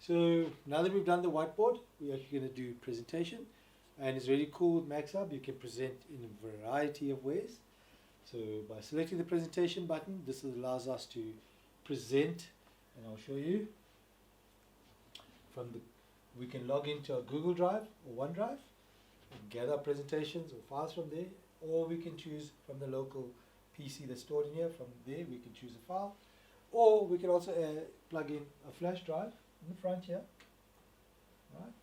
So now that we've done the whiteboard, we're actually going to do presentation, and it's really cool with MAXHUB. You can present in a variety of ways. So by selecting the presentation button, this allows us to present, and I'll show you. We can log into a Google Drive or OneDrive and gather presentations or files from there, or we can choose from the local PC that's stored in here. From there we can choose a file, or we can also plug in a flash drive in the front here. Right.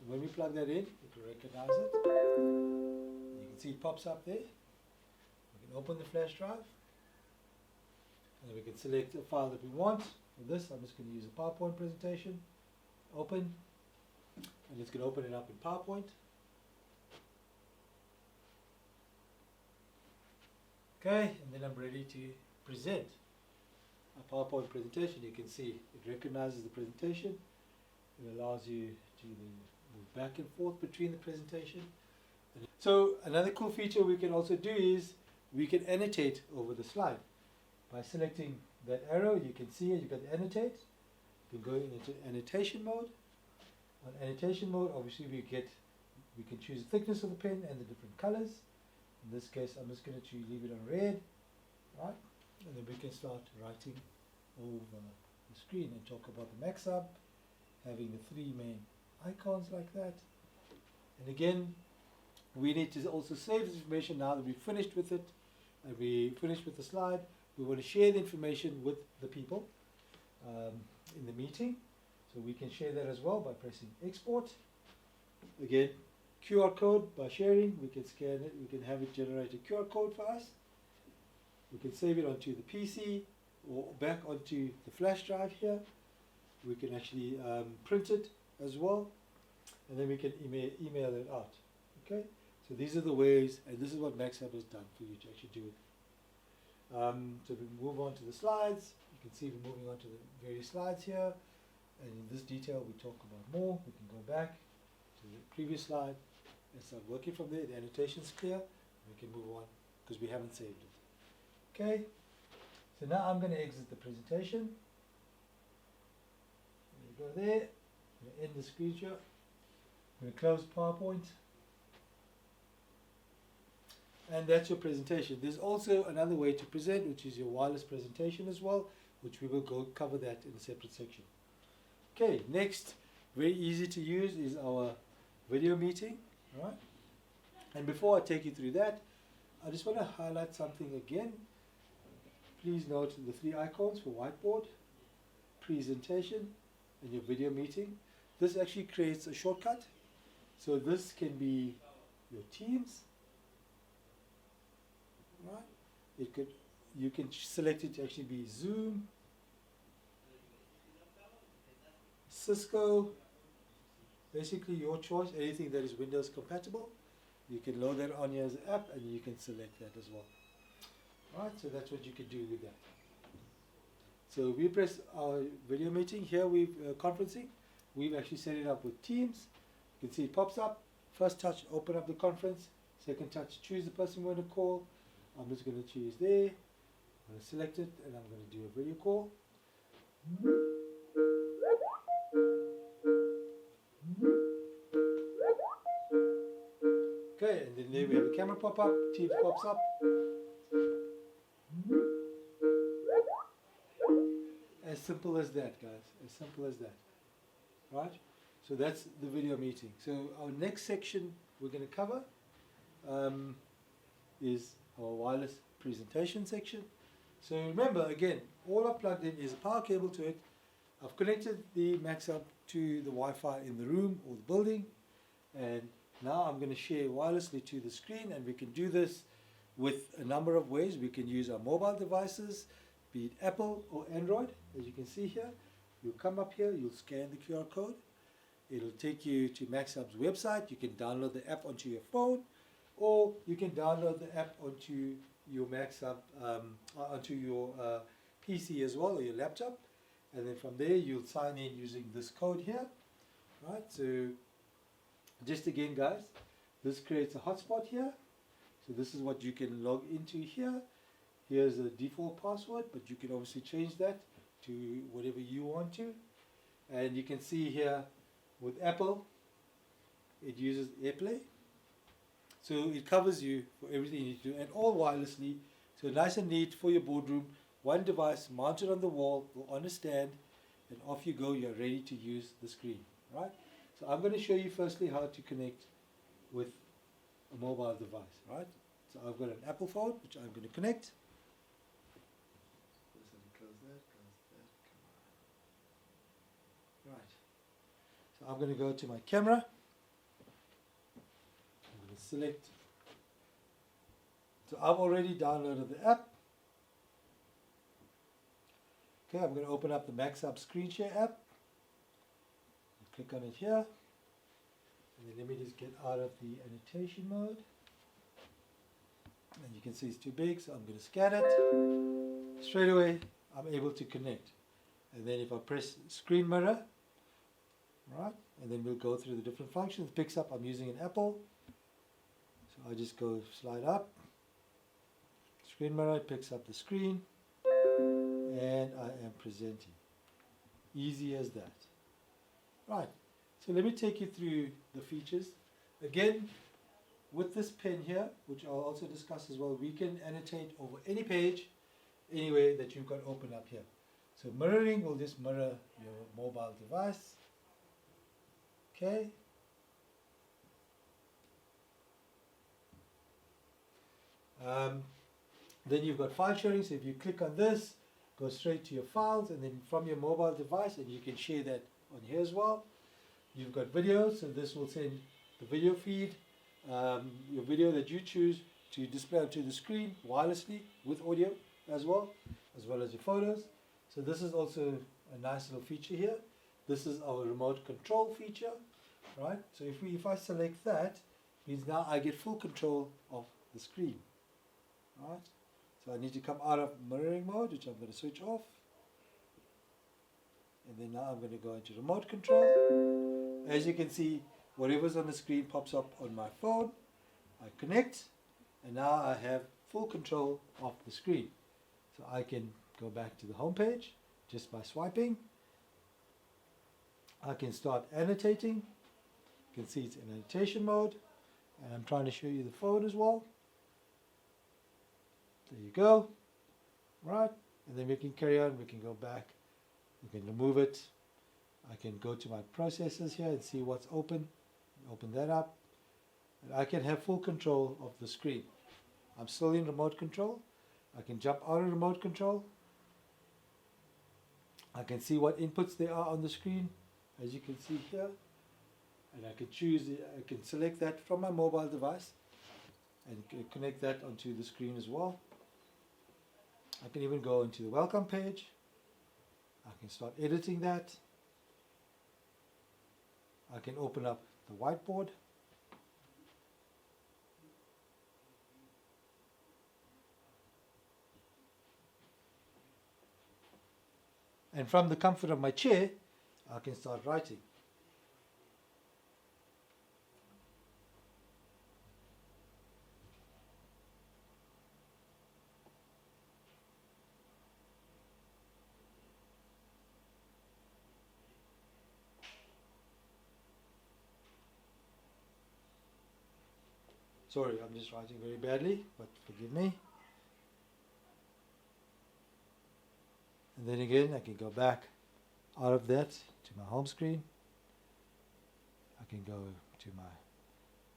When we plug that in, it will recognize it. You can see it pops up there. We can open the flash drive, and we can select a file that we want. For this, I'm just going to use a PowerPoint presentation. Open, and it's going to open it up in PowerPoint. Okay, and then I'm ready to present a PowerPoint presentation. You can see it recognizes the presentation. It allows you to move back and forth between the presentation. So another cool feature we can also do is we can annotate over the slide. By selecting that arrow, you can see it, you can annotate. You can go into annotation mode. On annotation mode, obviously we can choose the thickness of the pen and the different colors. In this case, I'm just going to leave it on red, right? And then we can start writing over the screen and talk about the MAXHUB, having the three main icons like that. And again, we need to also save this information now that we've finished with it, and we finished with the slide. We want to share the information with the people in the meeting, so we can share that as well by pressing export. Again, QR code, by sharing, we can scan it, we can have it generate a QR code for us. We can save it onto the PC or back onto the flash drive here. We can actually print it as well, and then we can email it out. Okay, so these are the ways, and this is what MAXHUB has done for you to actually do it. So we move on to the slides. You can see we're moving on to the various slides here, and in this detail we talk about more. We can go back to the previous slide and start working from there. The annotation's clear. We can move on because we haven't saved it. Okay, so now I'm going to exit the presentation. Go there. I'm going to end the screen share. I'm going to close PowerPoint. And that's your presentation. There's also another way to present, which is your wireless presentation as well, which we will go cover that in a separate section. Okay, next, very easy to use is our video meeting. All right? And before I take you through that, I just want to highlight something again. Please note the three icons for whiteboard, presentation, and your video meeting. This actually creates a shortcut. So this can be your Teams. Right? You can select it to actually be Zoom, Cisco, basically your choice, anything that is Windows compatible. You can load that on here as an app, and you can select that as well. Right, so that's what you can do with that. So we press our video meeting. Here we've conferencing. We've actually set it up with Teams. You can see it pops up. First touch, open up the conference. Second touch, choose the person we want to call. I'm just going to choose there. I'm going to select it, and I'm going to do a video call. Okay, and then there we have a camera pop up. Teams pops up. As simple as that, guys. As simple as that. Right? So that's the video meeting. So our next section we're going to cover is our wireless presentation section. So remember, again, all I've plugged in is a power cable to it. I've connected the MAXHUB to the Wi-Fi in the room or the building, and now I'm going to share wirelessly to the screen, and we can do this with a number of ways. We can use our mobile devices, be it Apple or Android. As you can see here, you'll come up here, you'll scan the QR code. It'll take you to MAXHUB's website. You can download the app onto your phone, or you can download the app onto your MAXHUB, onto your PC as well, or your laptop. And then from there, you'll sign in using this code here. Right, so just again, guys, this creates a hotspot here. So this is what you can log into here. Here's the default password, but you can obviously change that to whatever you want to. And you can see here with Apple, it uses AirPlay. So it covers you for everything you need to do, and all wirelessly. So nice and neat for your boardroom. One device mounted on the wall or on a stand, and off you go. You're ready to use the screen, right? So I'm going to show you firstly how to connect with a mobile device, right? So I've got an Apple phone, which I'm going to connect. Close that, come on. Right. So I'm going to go to my camera. I'm going to select. So I've already downloaded the app. Okay, I'm going to open up the MAXHUB screen share app. Click on it here. And then let me just get out of the annotation mode. And you can see it's too big, so I'm going to scan it. Straight away, I'm able to connect. And then if I press screen mirror, right, and then we'll go through the different functions. It picks up, I'm using an Apple. So I just go slide up. Screen mirror, it picks up the screen. And I am presenting. Easy as that. Right, so let me take you through the features. Again, with this pen here, which I'll also discuss as well, we can annotate over any page, anywhere that you've got open up here. So mirroring will just mirror your mobile device. Okay. Then you've got file sharing, so if you click on this, go straight to your files, and then from your mobile device, and you can share that on here as well. You've got videos, so this will send the video feed, your video that you choose to display onto the screen wirelessly with audio as well as your photos. So this is also a nice little feature here. This is our remote control feature, right? So if I select that, means now I get full control of the screen, right? So I need to come out of mirroring mode, which I'm going to switch off. And then now I'm going to go into remote control. As you can see, whatever's on the screen pops up on my phone. I connect, and now I have full control of the screen. So I can go back to the home page just by swiping. I can start annotating. You can see it's in annotation mode. And I'm trying to show you the phone as well. There you go. Right. And then we can carry on. We can go back. We can remove it. I can go to my processes here and see what's open. Open that up. And I can have full control of the screen. I'm still in remote control. I can jump out of remote control. I can see what inputs there are on the screen, as you can see here. And I can choose, I can select that from my mobile device and connect that onto the screen as well. I can even go into the welcome page. I can start editing that. I can open up the whiteboard. And from the comfort of my chair, I can start writing. Sorry, I'm just writing very badly, but forgive me. And then again, I can go back out of that to my home screen. I can go to my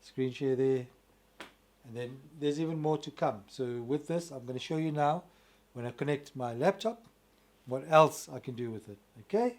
screen share there. And then there's even more to come. So with this, I'm going to show you now, when I connect my laptop, what else I can do with it. Okay?